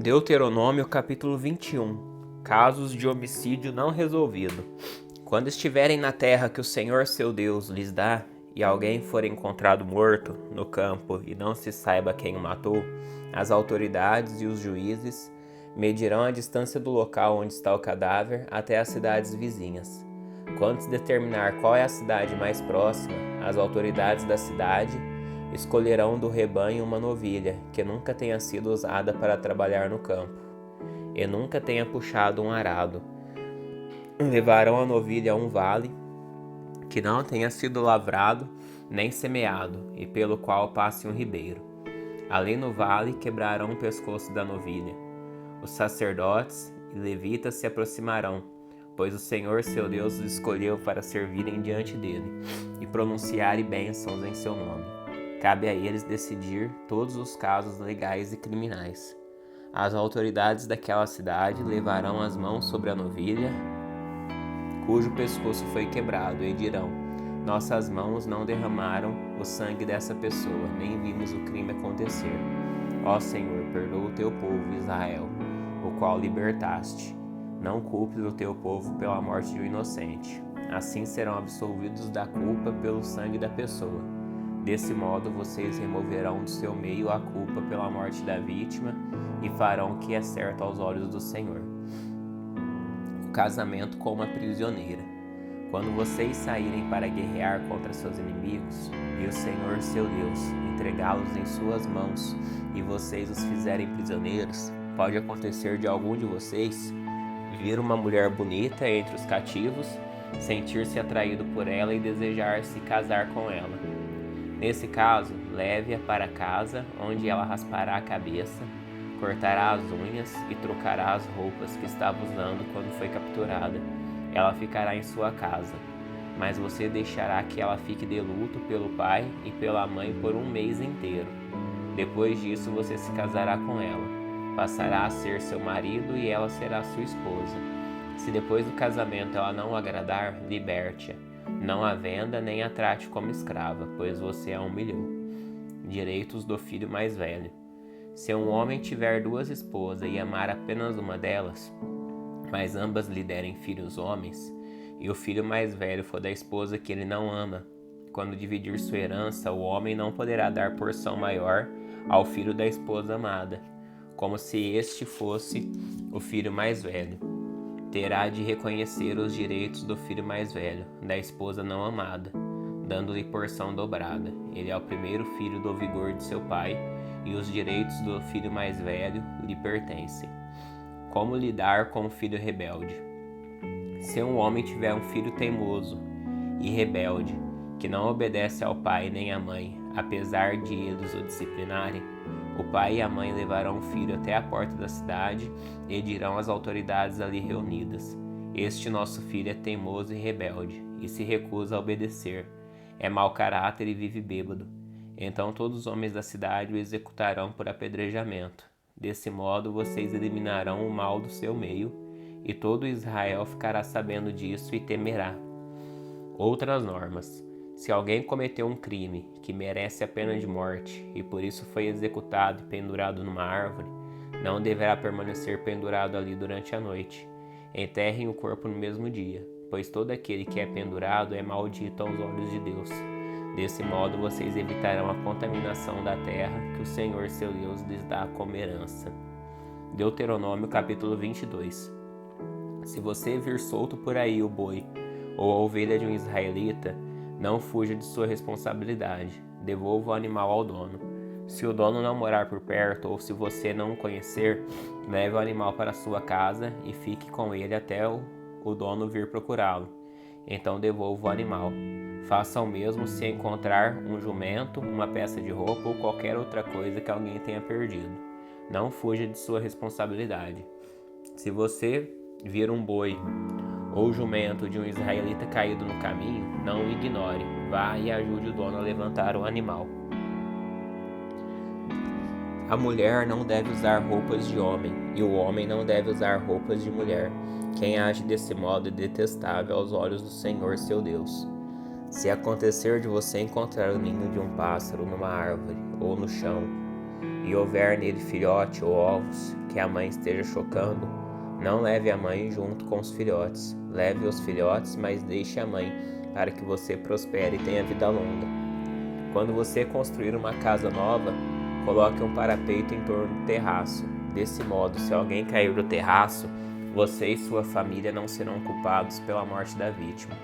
Deuteronômio capítulo 21. Casos de homicídio não resolvido. Quando estiverem na terra que o Senhor seu Deus lhes dá, e alguém for encontrado morto no campo e não se saiba quem o matou, as autoridades e os juízes medirão a distância do local onde está o cadáver até as cidades vizinhas. Quando se determinar qual é a cidade mais próxima, as autoridades da cidade escolherão do rebanho uma novilha que nunca tenha sido usada para trabalhar no campo e nunca tenha puxado um arado. Levarão a novilha a um vale que não tenha sido lavrado nem semeado e pelo qual passe um ribeiro. Ali no vale quebrarão o pescoço da novilha. Os sacerdotes e levitas se aproximarão, pois o Senhor seu Deus os escolheu para servirem diante dele e pronunciarem bênçãos em seu nome. Cabe a eles decidir todos os casos legais e criminais. As autoridades daquela cidade levarão as mãos sobre a novilha, cujo pescoço foi quebrado, e dirão: nossas mãos não derramaram o sangue dessa pessoa, nem vimos o crime acontecer. Ó Senhor, perdoa o teu povo, Israel, o qual libertaste. Não culpes o teu povo pela morte de um inocente. Assim serão absolvidos da culpa pelo sangue da pessoa. Desse modo, vocês removerão do seu meio a culpa pela morte da vítima e farão o que é certo aos olhos do Senhor. O casamento com uma prisioneira. Quando vocês saírem para guerrear contra seus inimigos, e o Senhor seu Deus entregá-los em suas mãos, e vocês os fizerem prisioneiros, pode acontecer de algum de vocês vir uma mulher bonita entre os cativos, sentir-se atraído por ela e desejar se casar com ela. Nesse caso, leve-a para casa, onde ela raspará a cabeça, cortará as unhas e trocará as roupas que estava usando quando foi capturada. Ela ficará em sua casa, mas você deixará que ela fique de luto pelo pai e pela mãe por um mês inteiro. Depois disso, você se casará com ela, passará a ser seu marido e ela será sua esposa. Se depois do casamento ela não o agradar, liberte-a. Não a venda nem a trate como escrava, pois você a humilhou. Direitos do filho mais velho. Se um homem tiver duas esposas e amar apenas uma delas, mas ambas lhe derem filhos homens, e o filho mais velho for da esposa que ele não ama, quando dividir sua herança, o homem não poderá dar porção maior ao filho da esposa amada, como se este fosse o filho mais velho. Terá de reconhecer os direitos do filho mais velho, da esposa não amada, dando-lhe porção dobrada. Ele é o primeiro filho do vigor de seu pai, e os direitos do filho mais velho lhe pertencem. Como lidar com o filho rebelde? Se um homem tiver um filho teimoso e rebelde, que não obedece ao pai nem à mãe, apesar de eles o disciplinarem, o pai e a mãe levarão o filho até a porta da cidade e dirão às autoridades ali reunidas: este nosso filho é teimoso e rebelde, e se recusa a obedecer. É mau caráter e vive bêbado. Então todos os homens da cidade o executarão por apedrejamento. Desse modo vocês eliminarão o mal do seu meio, e todo Israel ficará sabendo disso e temerá. Outras normas. Se alguém cometeu um crime que merece a pena de morte e por isso foi executado e pendurado numa árvore, não deverá permanecer pendurado ali durante a noite. Enterrem o corpo no mesmo dia, pois todo aquele que é pendurado é maldito aos olhos de Deus. Desse modo vocês evitarão a contaminação da terra que o Senhor seu Deus lhes dá como herança. Deuteronômio capítulo 22. Se você vir solto por aí o boi ou a ovelha de um israelita, não fuja de sua responsabilidade, devolva o animal ao dono. Se o dono não morar por perto ou se você não o conhecer, leve o animal para sua casa e fique com ele até o dono vir procurá-lo. Então devolva o animal. Faça o mesmo se encontrar um jumento, uma peça de roupa ou qualquer outra coisa que alguém tenha perdido. Não fuja de sua responsabilidade. Se você vir um boi ou jumento de um israelita caído no caminho, não o ignore. Vá e ajude o dono a levantar o animal. A mulher não deve usar roupas de homem, e o homem não deve usar roupas de mulher. Quem age desse modo é detestável aos olhos do Senhor seu Deus. Se acontecer de você encontrar o ninho de um pássaro numa árvore ou no chão, e houver nele filhote ou ovos que a mãe esteja chocando, não leve a mãe junto com os filhotes. Leve os filhotes, mas deixe a mãe, para que você prospere e tenha vida longa. Quando você construir uma casa nova, coloque um parapeito em torno do terraço. Desse modo, se alguém cair do terraço, você e sua família não serão culpados pela morte da vítima.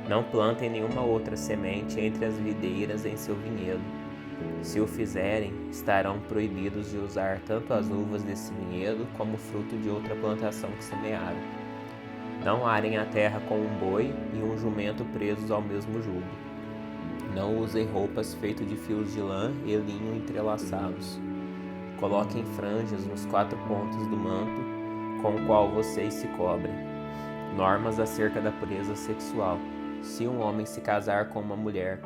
Não plantem nenhuma outra semente entre as videiras em seu vinhedo. Se o fizerem, estarão proibidos de usar tanto as uvas desse vinhedo como o fruto de outra plantação que semearam. Não arem a terra com um boi e um jumento presos ao mesmo jugo. Não usem roupas feitas de fios de lã e linho entrelaçados. Coloquem franjas nos 4 pontos do manto com o qual vocês se cobrem. Normas acerca da pureza sexual. Se um homem se casar com uma mulher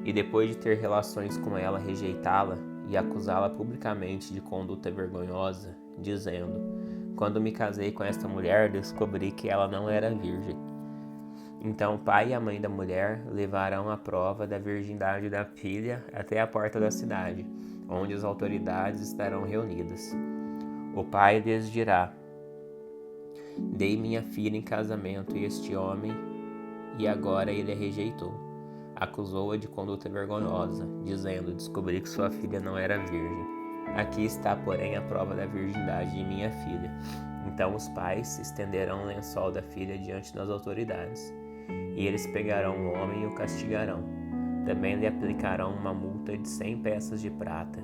e depois de ter relações com ela rejeitá-la e acusá-la publicamente de conduta vergonhosa, dizendo: quando me casei com esta mulher, descobri que ela não era virgem. Então o pai e a mãe da mulher levarão a prova da virgindade da filha até a porta da cidade, onde as autoridades estarão reunidas. O pai lhes dirá: dei minha filha em casamento a este homem e agora ele a rejeitou. Acusou-a de conduta vergonhosa, dizendo: descobri que sua filha não era virgem. Aqui está, porém, a prova da virgindade de minha filha. Então os pais estenderão o lençol da filha diante das autoridades, e eles pegarão o homem e o castigarão. Também lhe aplicarão uma multa de 100 peças de prata,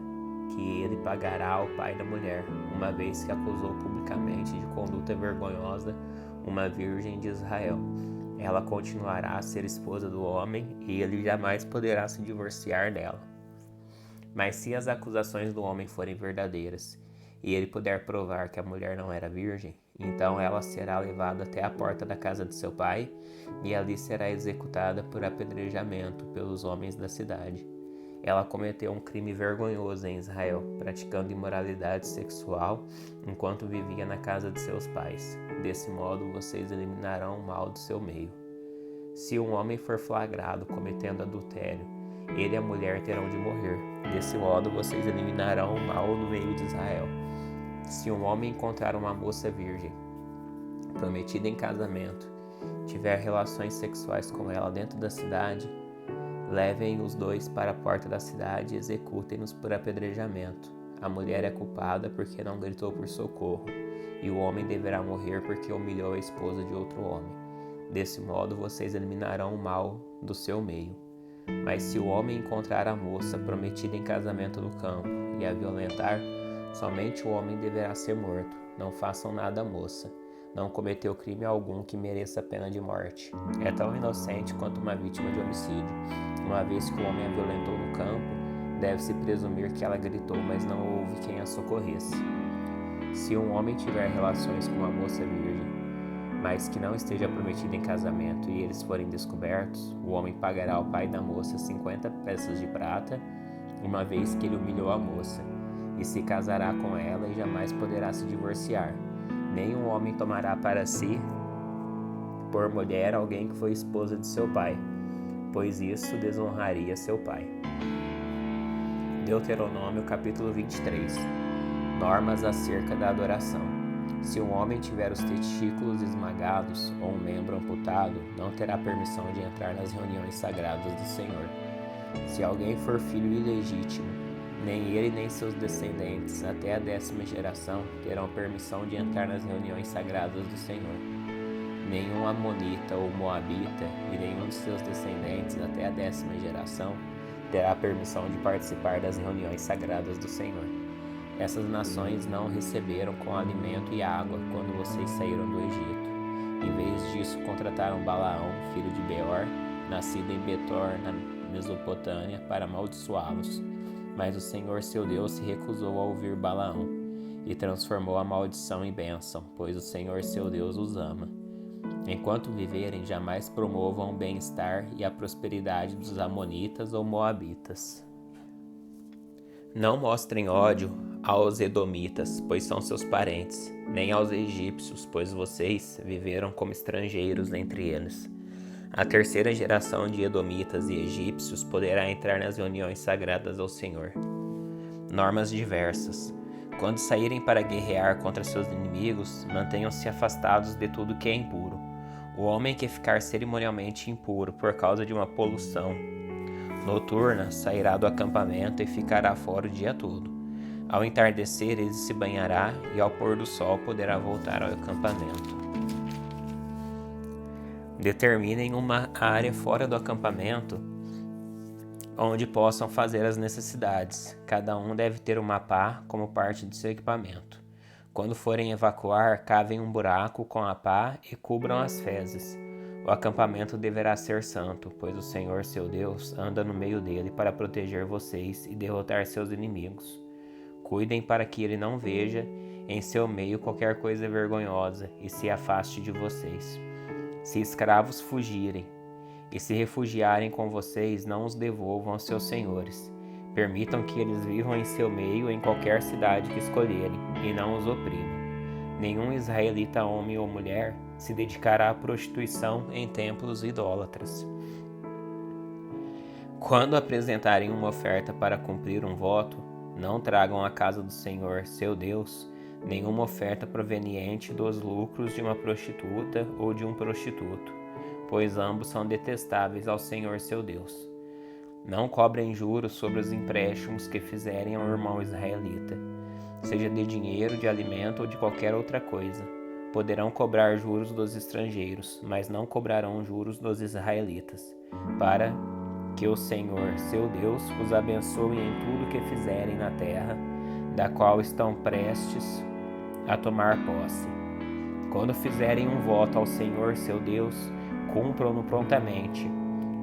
que ele pagará ao pai da mulher, uma vez que acusou publicamente de conduta vergonhosa uma virgem de Israel. Ela continuará a ser esposa do homem e ele jamais poderá se divorciar dela. Mas se as acusações do homem forem verdadeiras e ele puder provar que a mulher não era virgem, então ela será levada até a porta da casa de seu pai e ali será executada por apedrejamento pelos homens da cidade. Ela cometeu um crime vergonhoso em Israel, praticando imoralidade sexual enquanto vivia na casa de seus pais. Desse modo, vocês eliminarão o mal do seu meio. Se um homem for flagrado cometendo adultério, ele e a mulher terão de morrer. Desse modo, vocês eliminarão o mal do meio de Israel. Se um homem encontrar uma moça virgem, prometida em casamento, tiver relações sexuais com ela dentro da cidade, levem os dois para a porta da cidade e executem-nos por apedrejamento. A mulher é culpada porque não gritou por socorro, e o homem deverá morrer porque humilhou a esposa de outro homem. Desse modo, vocês eliminarão o mal do seu meio. Mas se o homem encontrar a moça prometida em casamento no campo e a violentar, somente o homem deverá ser morto. Não façam nada à moça. Não cometeu crime algum que mereça a pena de morte. É tão inocente quanto uma vítima de homicídio. Uma vez que o homem a violentou no campo, deve-se presumir que ela gritou, mas não houve quem a socorresse. Se um homem tiver relações com uma moça virgem, mas que não esteja prometida em casamento e eles forem descobertos, o homem pagará ao pai da moça 50 peças de prata, uma vez que ele humilhou a moça, e se casará com ela e jamais poderá se divorciar. Nenhum homem tomará para si, por mulher, alguém que foi esposa de seu pai, pois isso desonraria seu pai. Deuteronômio capítulo 23. Normas acerca da adoração. Se um homem tiver os testículos esmagados ou um membro amputado, não terá permissão de entrar nas reuniões sagradas do Senhor. Se alguém for filho ilegítimo, nem ele nem seus descendentes, até a 10ª geração, terão permissão de entrar nas reuniões sagradas do Senhor. Nenhum amonita ou moabita e nenhum de seus descendentes, até a 10ª geração, terá permissão de participar das reuniões sagradas do Senhor. Essas nações não receberam com alimento e água quando vocês saíram do Egito. Em vez disso, contrataram Balaão, filho de Beor, nascido em Betor, na Mesopotâmia, para amaldiçoá-los. Mas o Senhor seu Deus se recusou a ouvir Balaão e transformou a maldição em bênção, pois o Senhor seu Deus os ama. Enquanto viverem, jamais promovam o bem-estar e a prosperidade dos amonitas ou moabitas. Não mostrem ódio aos edomitas, pois são seus parentes, nem aos egípcios, pois vocês viveram como estrangeiros entre eles. A 3ª geração de edomitas e egípcios poderá entrar nas reuniões sagradas ao Senhor. Normas diversas. Quando saírem para guerrear contra seus inimigos, mantenham-se afastados de tudo que é impuro. O homem que ficar cerimonialmente impuro por causa de uma poluição noturna sairá do acampamento e ficará fora o dia todo. Ao entardecer, ele se banhará e ao pôr do sol poderá voltar ao acampamento. Determinem uma área fora do acampamento onde possam fazer as necessidades. Cada um deve ter uma pá como parte de seu equipamento. Quando forem evacuar, cavem um buraco com a pá e cubram as fezes. O acampamento deverá ser santo, pois o Senhor, seu Deus, anda no meio dele para proteger vocês e derrotar seus inimigos. Cuidem para que ele não veja em seu meio qualquer coisa vergonhosa e se afaste de vocês. Se escravos fugirem e se refugiarem com vocês, não os devolvam aos seus senhores. Permitam que eles vivam em seu meio em qualquer cidade que escolherem e não os oprimam. Nenhum israelita, homem ou mulher, se dedicará à prostituição em templos idólatras. Quando apresentarem uma oferta para cumprir um voto, não tragam à casa do Senhor, seu Deus, nenhuma oferta proveniente dos lucros de uma prostituta ou de um prostituto, pois ambos são detestáveis ao Senhor, seu Deus. Não cobrem juros sobre os empréstimos que fizerem ao irmão israelita, seja de dinheiro, de alimento ou de qualquer outra coisa. Poderão cobrar juros dos estrangeiros, mas não cobrarão juros dos israelitas, para que o Senhor, seu Deus, os abençoe em tudo que fizerem na terra, da qual estão prestes a tomar posse. Quando fizerem um voto ao Senhor, seu Deus, cumpram-no prontamente.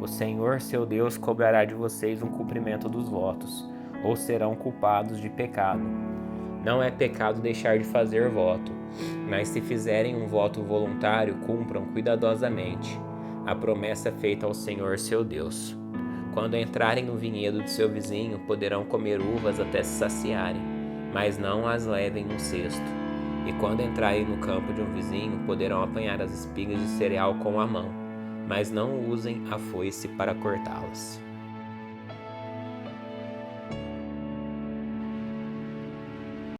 O Senhor, seu Deus, cobrará de vocês o cumprimento dos votos, ou serão culpados de pecado. Não é pecado deixar de fazer voto, mas se fizerem um voto voluntário, cumpram cuidadosamente a promessa feita ao Senhor, seu Deus. Quando entrarem no vinhedo de seu vizinho, poderão comer uvas até se saciarem, mas não as levem num cesto. E quando entrarem no campo de um vizinho, poderão apanhar as espigas de cereal com a mão, mas não usem a foice para cortá-las.